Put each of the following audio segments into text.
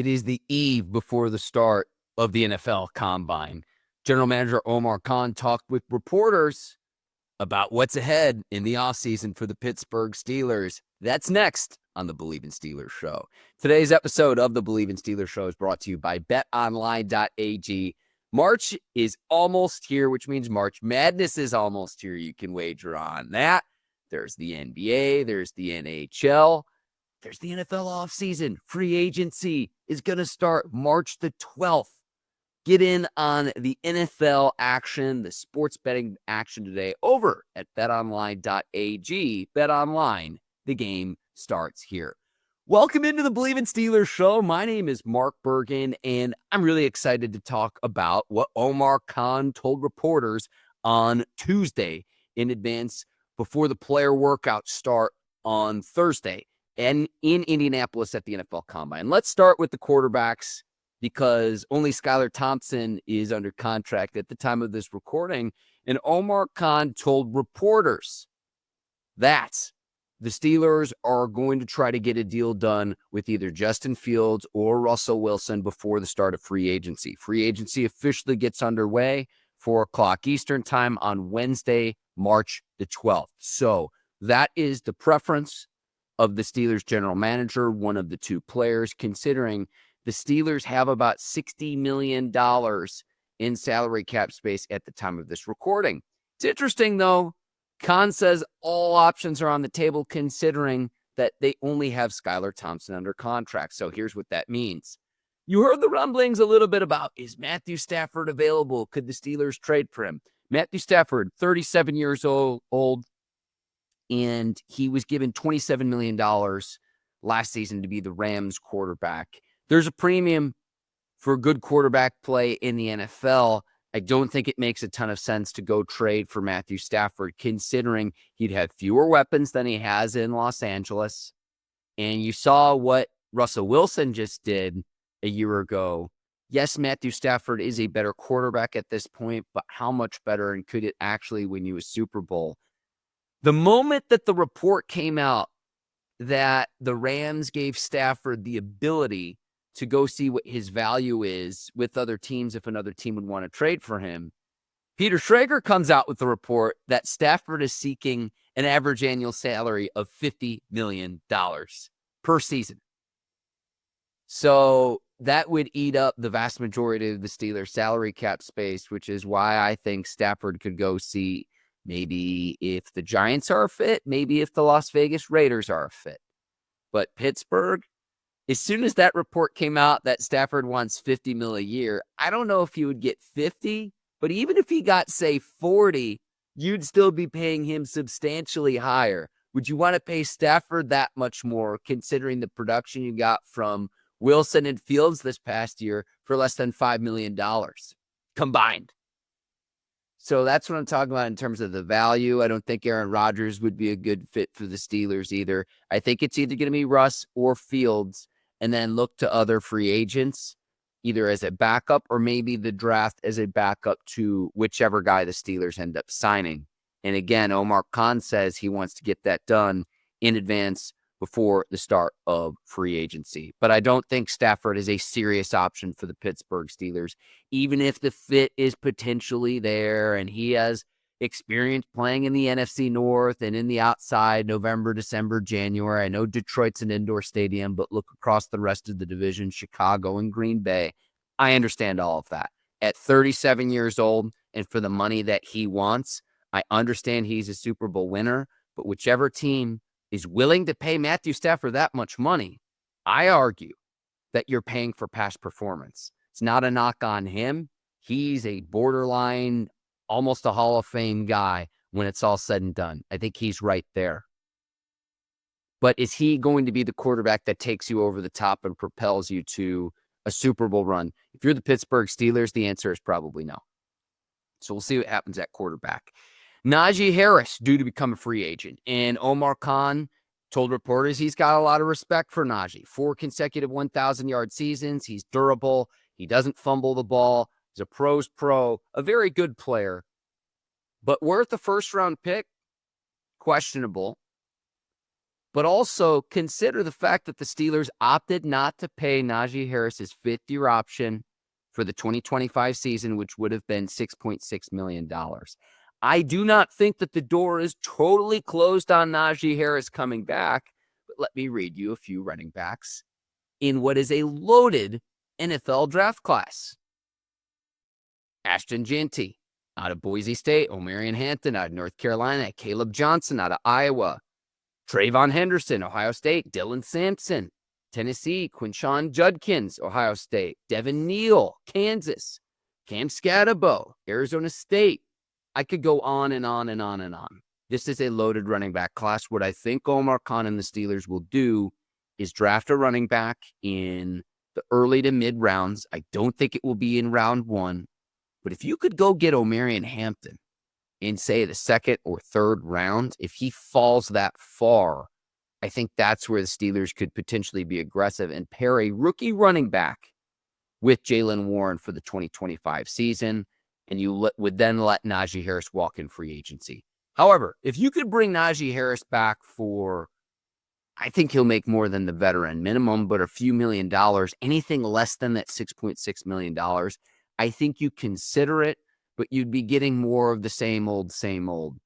It is the eve before the start of the NFL Combine. General Manager Omar Khan talked with reporters about what's ahead in the offseason for the Pittsburgh Steelers. That's next on the Bleav in Steelers show. Today's episode of the Bleav in Steelers show is brought to you by BetOnline.ag. March is almost here, which means March Madness is almost here. You can wager on that. There's the NBA, there's the NHL. There's the NFL offseason. Free agency is going to start March the 12th. Get in on the NFL action, the sports betting action today over at betonline.ag. BetOnline, the game starts here. Welcome into the Bleav in Steelers show. My name is Mark Bergin, and I'm really excited to talk about what Omar Khan told reporters on Tuesday in advance before the player workouts start on Thursday. And in Indianapolis at the NFL Combine. Let's start with the quarterbacks because only Skylar Thompson is under contract at the time of this recording. And Omar Khan told reporters that the Steelers are going to try to get a deal done with either Justin Fields or Russell Wilson before the start of free agency. Free agency officially gets underway 4 o'clock Eastern time on Wednesday, March the 12th. So that is the preference of the Steelers general manager, one of the two players, considering the Steelers have about $60 million in salary cap space at the time of this recording. It's interesting, though. Khan says all options are on the table, considering that they only have Skylar Thompson under contract. So here's what that means. You heard the rumblings a little bit about, is Matthew Stafford available? Could the Steelers trade for him? Matthew Stafford, 37 years old. And he was given $27 million last season to be the Rams quarterback. There's a premium for good quarterback play in the NFL. I don't think it makes a ton of sense to go trade for Matthew Stafford, considering he'd have fewer weapons than he has in Los Angeles. And you saw what Russell Wilson just did a year ago. Yes, Matthew Stafford is a better quarterback at this point, but how much better, and could it actually win you a Super Bowl? The moment that the report came out that the Rams gave Stafford the ability to go see what his value is with other teams if another team would want to trade for him, Peter Schrager comes out with the report that Stafford is seeking an average annual salary of $50 million per season. So that would eat up the vast majority of the Steelers' salary cap space, which is why I think Stafford could go see maybe if the Giants are a fit, maybe if the Las Vegas Raiders are a fit. But Pittsburgh, as soon as that report came out that Stafford wants $50 million a year, I don't know if he would get 50, but even if he got, say, 40, you'd still be paying him substantially higher. Would you want to pay Stafford that much more, considering the production you got from Wilson and Fields this past year for less than $5 million combined? So that's what I'm talking about in terms of the value. I don't think Aaron Rodgers would be a good fit for the Steelers either. I think it's either going to be Russ or Fields, and then look to other free agents, either as a backup or maybe the draft as a backup to whichever guy the Steelers end up signing. And again, Omar Khan says he wants to get that done in advance before the start of free agency. But I don't think Stafford is a serious option for the Pittsburgh Steelers, even if the fit is potentially there and he has experience playing in the NFC North and in the outside November, December, January. I know Detroit's an indoor stadium, but look across the rest of the division, Chicago and Green Bay. I understand all of that. At 37 years old and for the money that he wants, I understand he's a Super Bowl winner, but whichever team is willing to pay Matthew Stafford that much money, I argue that you're paying for past performance. It's not a knock on him. He's a borderline, almost a Hall of Fame guy when it's all said and done. I think he's right there. But is he going to be the quarterback that takes you over the top and propels you to a Super Bowl run? If you're the Pittsburgh Steelers, the answer is probably no. So we'll see what happens at quarterback. Najee Harris due to become a free agent. And Omar Khan told reporters he's got a lot of respect for Najee. 4 consecutive 1,000-yard seasons. He's durable. He doesn't fumble the ball. He's a pro's pro, a very good player. But worth a first-round pick? Questionable. But also consider the fact that the Steelers opted not to pay Najee Harris his fifth-year option for the 2025 season, which would have been $6.6 million. I do not think that the door is totally closed on Najee Harris coming back, but let me read you a few running backs in what is a loaded NFL draft class. Ashton Jeanty out of Boise State, Omarion Hampton out of North Carolina, Caleb Johnson out of Iowa, Trayvon Henderson, Ohio State, Dylan Sampson, Tennessee, Quinshon Judkins, Ohio State, Devin Neal, Kansas, Cam Scatterbo, Arizona State. I could go on and on and on and on. This is a loaded running back class. What I think Omar Khan and the Steelers will do is draft a running back in the early to mid rounds. I don't think it will be in round one. But if you could go get Omarion Hampton in, say, the second or third round, if he falls that far, I think that's where the Steelers could potentially be aggressive and pair a rookie running back with Jaylen Warren for the 2025 season, and you would then let Najee Harris walk in free agency. However, if you could bring Najee Harris back for, I think he'll make more than the veteran minimum, but a few $1 million, anything less than that $6.6 million, I think you consider it, but you'd be getting more of the same old, same old.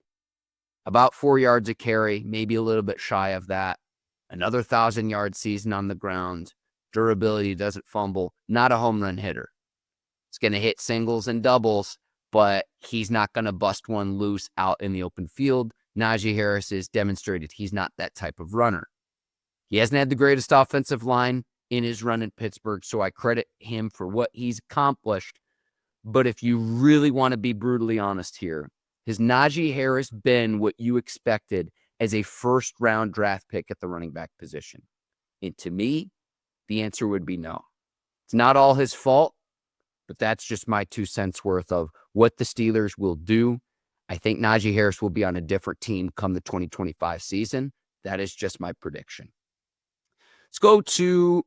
About 4 yards a carry, maybe a little bit shy of that. Another 1,000-yard season on the ground. Durability, doesn't fumble. Not a home run hitter. It's going to hit singles and doubles, but he's not going to bust one loose out in the open field. Najee Harris has demonstrated he's not that type of runner. He hasn't had the greatest offensive line in his run in Pittsburgh, so I credit him for what he's accomplished. But if you really want to be brutally honest here, has Najee Harris been what you expected as a first-round draft pick at the running back position? And to me, the answer would be no. It's not all his fault, but that's just my 2 cents worth of what the Steelers will do. I think Najee Harris will be on a different team come the 2025 season. That is just my prediction. Let's go to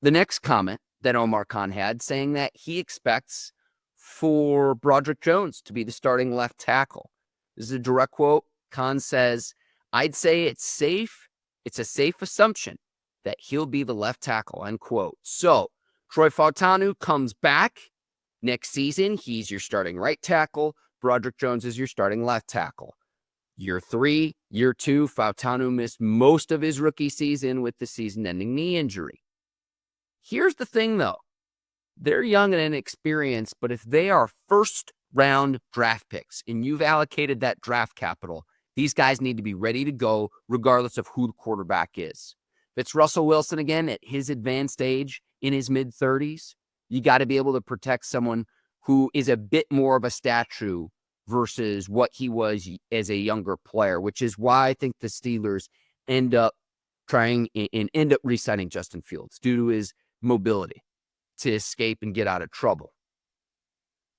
the next comment that Omar Khan had, saying that he expects for Broderick Jones to be the starting left tackle. This is a direct quote. Khan says, I'd say it's safe. It's a safe assumption that he'll be the left tackle, end quote. So Troy Fautanu comes back next season. He's your starting right tackle. Broderick Jones is your starting left tackle. Year 3, year 2, Fautanu missed most of his rookie season with the season-ending knee injury. Here's the thing, though. They're young and inexperienced, but if they are first-round draft picks and you've allocated that draft capital, these guys need to be ready to go regardless of who the quarterback is. If it's Russell Wilson again at his advanced age in his mid-30s, you got to be able to protect someone who is a bit more of a statue versus what he was as a younger player, which is why I think the Steelers end up re-signing Justin Fields due to his mobility to escape and get out of trouble.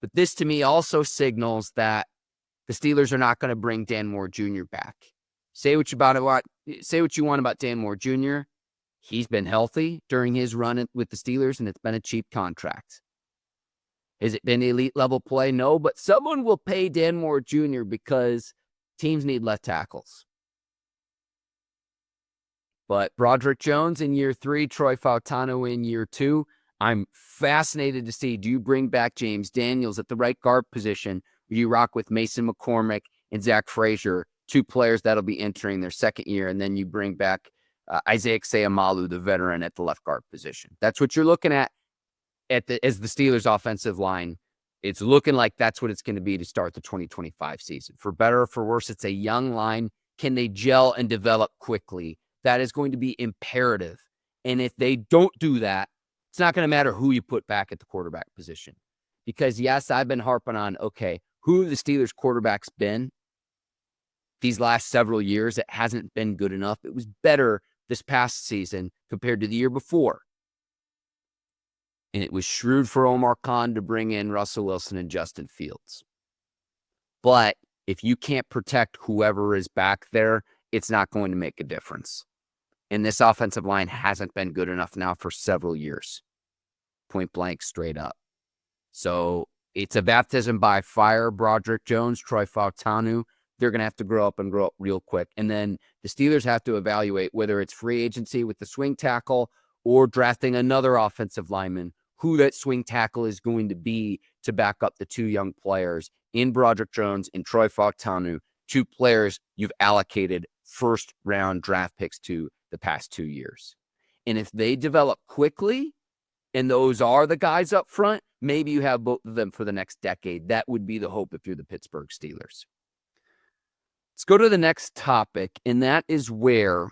But this to me also signals that the Steelers are not going to bring Dan Moore Jr. back. Say what you want about Dan Moore Jr. He's been healthy during his run with the Steelers, and it's been a cheap contract. Has it been elite level play? No, but someone will pay Dan Moore Jr. because teams need left tackles. But Broderick Jones in year 3, Troy Fautanu in year 2. I'm fascinated to see, do you bring back James Daniels at the right guard position? Or do you rock with Mason McCormick and Zach Frazier, 2 players that'll be entering their second year, and then you bring back Isaiah Seumalo, the veteran, at the left guard position? That's what you're looking at as the Steelers' offensive line. It's looking like that's what it's going to be to start the 2025 season. For better or for worse, it's a young line. Can they gel and develop quickly? That is going to be imperative. And if they don't do that, it's not going to matter who you put back at the quarterback position. Because, yes, I've been harping on, okay, who the Steelers' quarterback's been these last several years. It hasn't been good enough. It was better this past season compared to the year before. And it was shrewd for Omar Khan to bring in Russell Wilson and Justin Fields. But if you can't protect whoever is back there, it's not going to make a difference. And this offensive line hasn't been good enough now for several years. Point blank, straight up. So it's a baptism by fire. Broderick Jones, Troy Fautanu, they're going to have to grow up real quick. And then the Steelers have to evaluate whether it's free agency with the swing tackle or drafting another offensive lineman, who that swing tackle is going to be to back up the two young players in Broderick Jones and Troy Fautanu, two players you've allocated first-round draft picks to the past 2 years. And if they develop quickly, and those are the guys up front, maybe you have both of them for the next decade. That would be the hope if you're the Pittsburgh Steelers. Let's go to the next topic, and that is where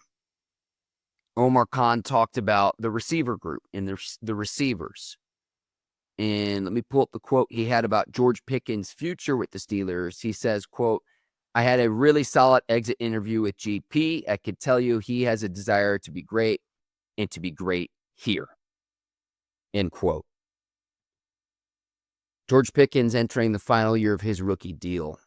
Omar Khan talked about the receiver group and the receivers. And let me pull up the quote he had about George Pickens' future with the Steelers. He says, quote, "I had a really solid exit interview with GP. I could tell you he has a desire to be great and to be great here." End quote. George Pickens entering the final year of his rookie deal.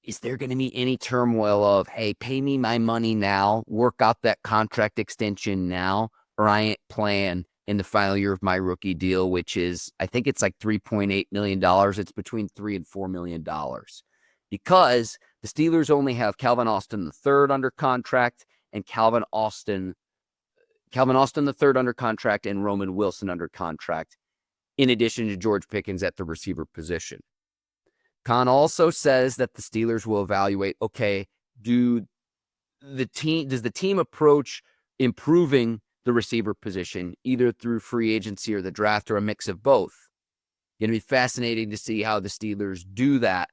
Is there going to be any turmoil of, hey, pay me my money now, work out that contract extension now, or I ain't playing in the final year of my rookie deal, which is, I think it's like $3.8 million. It's between $3 and $4 million. Because the Steelers only have Calvin Austin III under contract and Calvin Austin III under contract and Roman Wilson under contract, in addition to George Pickens at the receiver position. Khan also says that the Steelers will evaluate, okay, does the team approach improving the receiver position either through free agency or the draft or a mix of both? Going to be fascinating to see how the Steelers do that,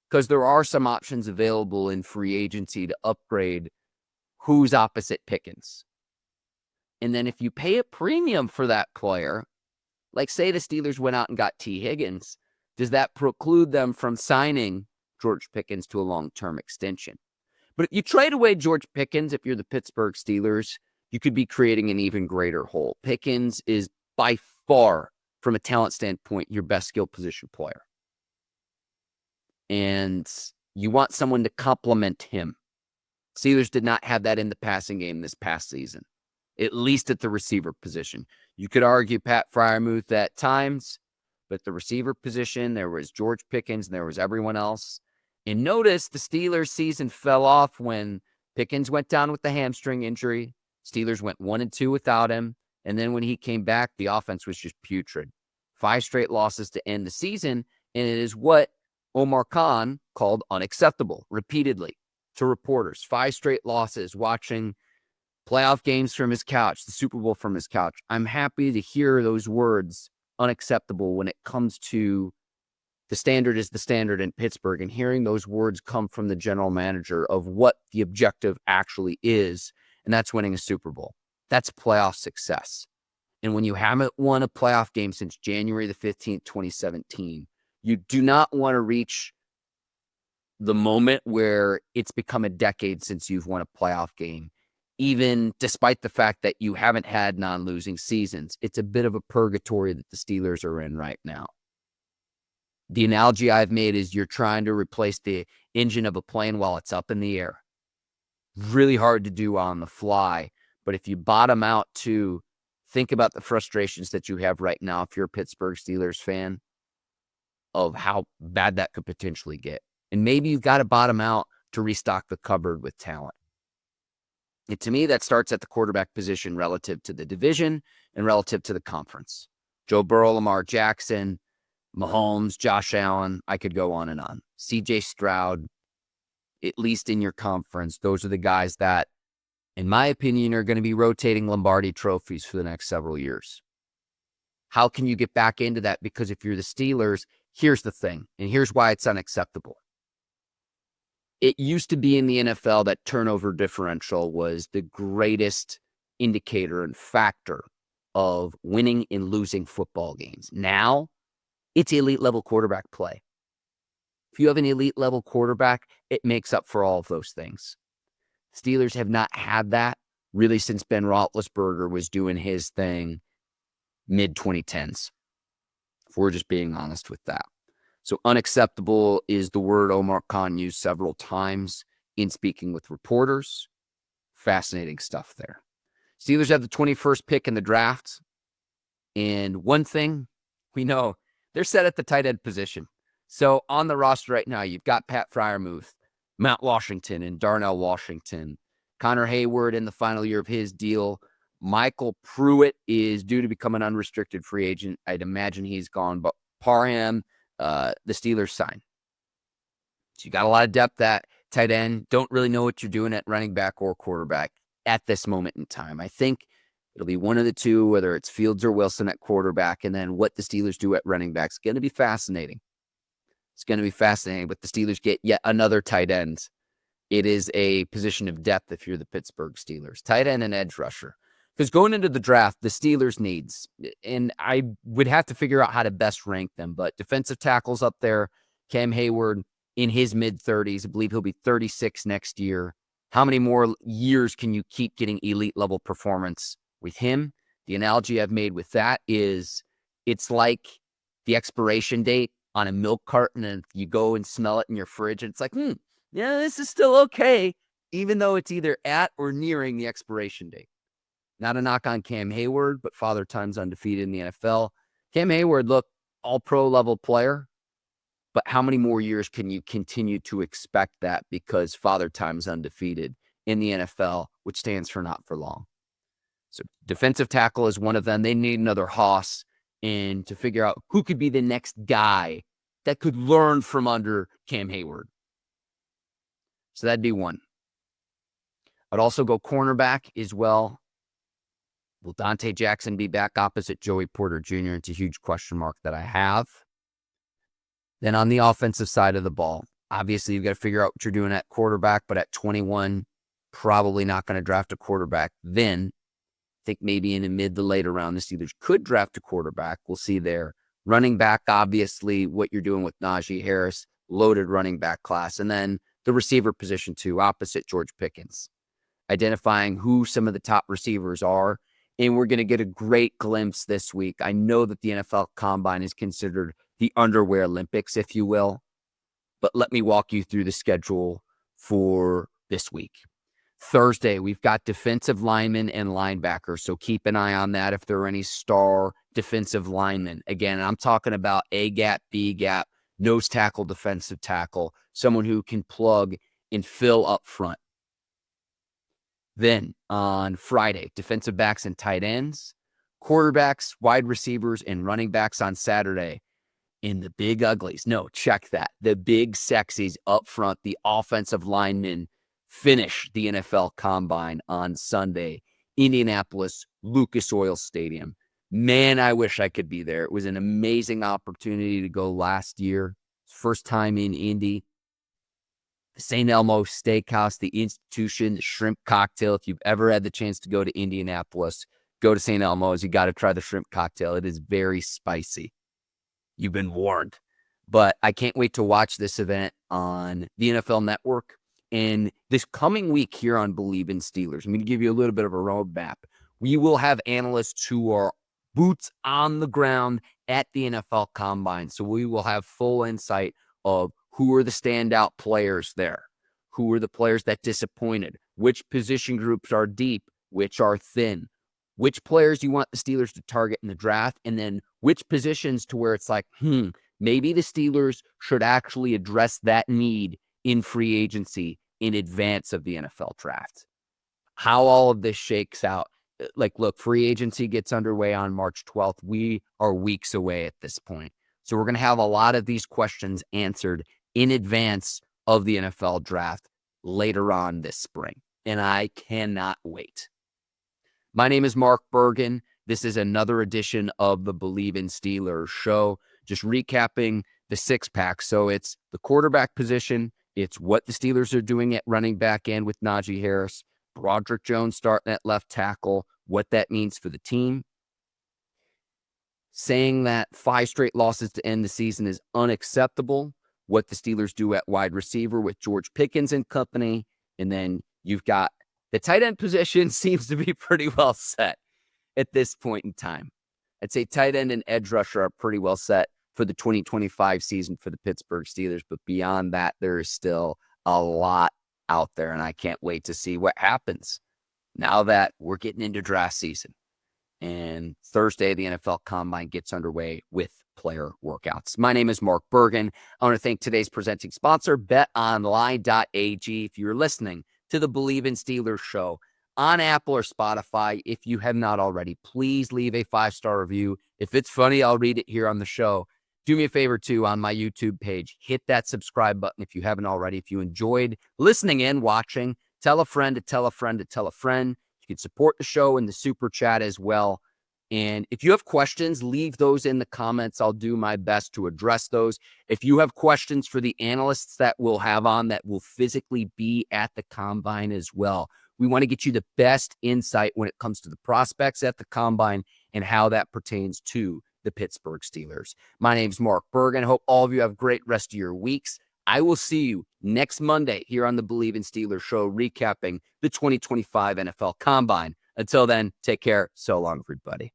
because there are some options available in free agency to upgrade who's opposite Pickens. And then if you pay a premium for that player, like say the Steelers went out and got T. Higgins, does that preclude them from signing George Pickens to a long-term extension? But if you trade away George Pickens, if you're the Pittsburgh Steelers, you could be creating an even greater hole. Pickens is by far, from a talent standpoint, your best skill position player. And you want someone to complement him. Steelers did not have that in the passing game this past season, at least at the receiver position. You could argue Pat Freiermuth at times, but at the receiver position, there was George Pickens and there was everyone else. And notice the Steelers season fell off when Pickens went down with the hamstring injury. Steelers went 1-2 without him. And then when he came back, the offense was just putrid. 5 straight losses to end the season. And it is what Omar Khan called unacceptable repeatedly to reporters. 5 straight losses, watching playoff games from his couch, the Super Bowl from his couch. I'm happy to hear those words, unacceptable, when it comes to the standard is the standard in Pittsburgh, and hearing those words come from the general manager of what the objective actually is, and that's winning a Super Bowl. That's playoff success. And when you haven't won a playoff game since January the 15th, 2017, you do not want to reach the moment where it's become a decade since you've won a playoff game, even despite the fact that you haven't had non-losing seasons. It's a bit of a purgatory that the Steelers are in right now. The analogy I've made is you're trying to replace the engine of a plane while it's up in the air. Really hard to do on the fly, but if you bottom out to think about the frustrations that you have right now, if you're a Pittsburgh Steelers fan, of how bad that could potentially get. And maybe you've got to bottom out to restock the cupboard with talent. And to me, that starts at the quarterback position relative to the division and relative to the conference. Joe Burrow, Lamar Jackson, Mahomes, Josh Allen, I could go on and on. CJ Stroud, at least in your conference, those are the guys that, in my opinion, are going to be rotating Lombardi trophies for the next several years. How can you get back into that? Because if you're the Steelers, here's the thing, and here's why it's unacceptable. It used to be in the NFL that turnover differential was the greatest indicator and factor of winning and losing football games. Now, it's elite level quarterback play. If you have an elite level quarterback, it makes up for all of those things. Steelers have not had that really since Ben Roethlisberger was doing his thing mid-2010s. If we're just being honest with that. So unacceptable is the word Omar Khan used several times in speaking with reporters. Fascinating stuff there. Steelers have the 21st pick in the draft. And one thing we know, they're set at the tight end position. So on the roster right now, you've got Pat Freiermuth, Mount Washington and Darnell Washington. Connor Hayward in the final year of his deal. Michael Pruitt is due to become an unrestricted free agent. I'd imagine he's gone, but Parham, the Steelers sign. So you got a lot of depth at tight end. Don't really know what you're doing at running back or quarterback at this moment in time. I think it'll be one of the two, whether it's Fields or Wilson at quarterback, and then what the Steelers do at running back is going to be fascinating. It's going to be fascinating, but the Steelers get yet another tight end. It is a position of depth if you're the Pittsburgh Steelers. Tight end and edge rusher. Because going into the draft, the Steelers needs, and I would have to figure out how to best rank them, but defensive tackles up there, Cam Hayward in his mid-30s. I Bleav he'll be 36 next year. How many more years can you keep getting elite level performance with him? The analogy I've made with that is it's like the expiration date on a milk carton, and you go and smell it in your fridge, and it's like, yeah, this is still okay, even though it's either at or nearing the expiration date. Not a knock on Cam Hayward, but Father Time's undefeated in the NFL. Cam Hayward, look, all-pro level player, but how many more years can you continue to expect that because Father Time's undefeated in the NFL, which stands for not for long. So defensive tackle is one of them. They need another hoss and to figure out who could be the next guy that could learn from under Cam Hayward. So that'd be one. I'd also go cornerback as well. Will Dante Jackson be back opposite Joey Porter Jr.? It's a huge question mark that I have. Then on the offensive side of the ball, obviously you've got to figure out what you're doing at quarterback, but at 21, probably not going to draft a quarterback. Then I think maybe in the mid to later round, the Steelers could draft a quarterback. We'll see there. Running back, obviously what you're doing with Najee Harris, loaded running back class. And then the receiver position too, opposite George Pickens. Identifying who some of the top receivers are. And we're going to get a great glimpse this week. I know that the NFL Combine is considered the underwear Olympics, if you will. But let me walk you through the schedule for this week. Thursday, we've got defensive linemen and linebackers. So keep an eye on that if there are any star defensive linemen. Again, I'm talking about A gap, B gap, nose tackle, defensive tackle, someone who can plug and fill up front. Then on Friday, defensive backs and tight ends, quarterbacks, wide receivers, and running backs on Saturday. In the big uglies, no, check that. The big sexies up front, the offensive linemen finish the NFL Combine on Sunday. Indianapolis, Lucas Oil Stadium. Man, I wish I could be there. It was an amazing opportunity to go last year. First time in Indy. The St. Elmo Steakhouse, the institution, the shrimp cocktail. If you've ever had the chance to go to Indianapolis, go to St. Elmo's. You got to try the shrimp cocktail. It is very spicy. You've been warned. But I can't wait to watch this event on the NFL Network. And this coming week here on Bleav in Steelers, I'm going to give you a little bit of a roadmap. We will have analysts who are boots on the ground at the NFL Combine. So we will have full insight of who are the standout players there, who are the players that disappointed, which position groups are deep, which are thin, which players you want the Steelers to target in the draft, and then which positions to where it's like, maybe the Steelers should actually address that need in free agency in advance of the NFL draft. How all of this shakes out. Like, look, free agency gets underway on March 12th. We are weeks away at this point. So we're going to have a lot of these questions answered in advance of the NFL draft later on this spring. And I cannot wait. My name is Mark Bergin. This is another edition of the Bleav in Steelers show. Just recapping the six-pack. So it's the quarterback position. It's what the Steelers are doing at running back and with Najee Harris. Broderick Jones starting at left tackle. What that means for the team. Saying that 5 straight losses to end the season is unacceptable. What the Steelers do at wide receiver with George Pickens and company. And then you've got the tight end position seems to be pretty well set at this point in time. I'd say tight end and edge rusher are pretty well set for the 2025 season for the Pittsburgh Steelers. But beyond that, there is still a lot out there. And I can't wait to see what happens now that we're getting into draft season. And Thursday, the NFL Combine gets underway with player workouts. My name is Mark Bergin. I want to thank today's presenting sponsor, BetOnline.ag. If you're listening to the Bleav in Steelers show on Apple or Spotify, if you have not already, please leave a 5-star review. If it's funny, I'll read it here on the show. Do me a favor, too, on my YouTube page. Hit that subscribe button if you haven't already. If you enjoyed listening and watching, tell a friend to tell a friend to tell a friend. You can support the show in the super chat as well. And if you have questions, leave those in the comments. I'll do my best to address those. If you have questions for the analysts that we'll have on that will physically be at the Combine as well, we want to get you the best insight when it comes to the prospects at the Combine and how that pertains to the Pittsburgh Steelers. My name's Mark Bergin. I hope all of you have a great rest of your weeks. I will see you next Monday here on the Bleav in Steelers show, recapping the 2025 NFL Combine. Until then, take care. So long, everybody.